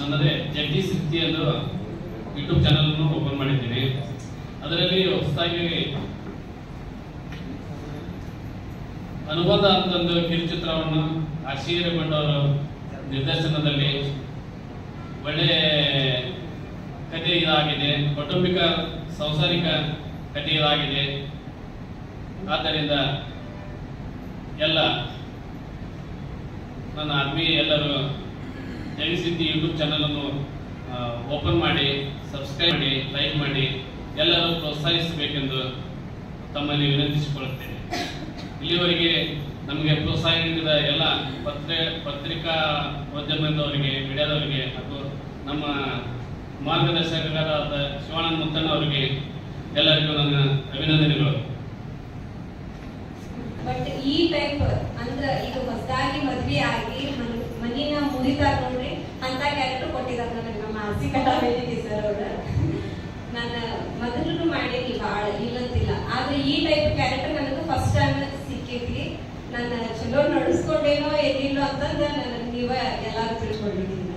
ನನ್ನದೇ ಜಗ್ಗಿ ಸಿದ್ಧಿ ಎಂದು ಯೂಟ್ಯೂಬ್ ಚಾನಲ್ ಅನ್ನು ಓಪನ್ ಮಾಡಿದ್ದೀನಿ. ಅದರಲ್ಲಿ ಹೊಸದಾಗಿ ಅನುಬಂಧ ಅಂತಂದು ಕಿರುಚಿತ್ರವನ್ನು ಆಶೀರ್ಗೊಂಡವರು ನಿರ್ದೇಶನದಲ್ಲಿ ಒಳ್ಳೆ ಕಥೆ ಇದಾಗಿದೆ, ಕೌಟುಂಬಿಕ ಸಂಸಾರಿಕ ಕಥೆ ಇದಾಗಿದೆ. ಆದ್ದರಿಂದ ಎಲ್ಲ ನನ್ನ ಆತ್ಮೀಯ ಎಲ್ಲರೂ ಜಗಸಿದ್ಧಿ ಯೂಟ್ಯೂಬ್ ಚಾನಲ್ ಅನ್ನು ಓಪನ್ ಮಾಡಿ, ಸಬ್ಸ್ಕ್ರೈಬ್ ಮಾಡಿ, ಲೈಕ್ ಮಾಡಿ, ಎಲ್ಲರೂ ಪ್ರೋತ್ಸಾಹಿಸಬೇಕೆಂದು ತಮ್ಮಲ್ಲಿ ವಿನಂತಿಸಿಕೊಳ್ಳುತ್ತೇನೆ. ಇಲ್ಲಿವರೆಗೆ ನಮಗೆ ಪ್ರೋತ್ಸಾಹ ನೀಡಿದ ಎಲ್ಲ ಪತ್ರಿಕಾ ಉದ್ಯಮದವರಿಗೆ, ಮೀಡಿಯಾದವರಿಗೆ ಹಾಗೂ ನಮ್ಮ ಮಾರ್ಗದರ್ಶಕರಾದ ಶಿವಾನಂದ ಮುತ್ತಣ್ಣ ಅವರಿಗೆ ಎಲ್ಲರಿಗೂ ನನ್ನ ಅಭಿನಂದನೆಗಳು. ಬಟ್ ಈ ಟೈಪ್ ಅಂದ್ರೆ ಈಗ ಹೊಸದಾಗಿ ಮದ್ವೆ ಆಗಿ ಮನಿನ ಮುರಿತಾರ ನೋಡ್ರಿ ಅಂತ ಕ್ಯಾರೆಕ್ಟರ್ ಕೊಟ್ಟಿದ್ದಾರೆ ನನಗೆ ನಮ್ಮ ಆರ್ಸಿ ಕಲಾವಿದಿ ಸರ್ ಅವರು. ನಾನು ಮೊದಲು ಮಾಡೇನಿ ಭಾಳ, ಇಲ್ಲಂತಿಲ್ಲ. ಆದ್ರೆ ಈ ಟೈಪ್ ಕ್ಯಾರೆಕ್ಟರ್ ನನಗೆ ಫಸ್ಟ್ ಟೈಮ್ ಸಿಕ್ಕೈತಿ. ನಾನು ಚಲೋ ನಡೆಸ್ಕೊಂಡೇನೋ ಏನಿಲ್ಲೋ ಅಂತಂದ ನೀವ ಎಲ್ಲಾರು ತಿಳ್ಕೊಂಡಿದ್ದೀನಿ.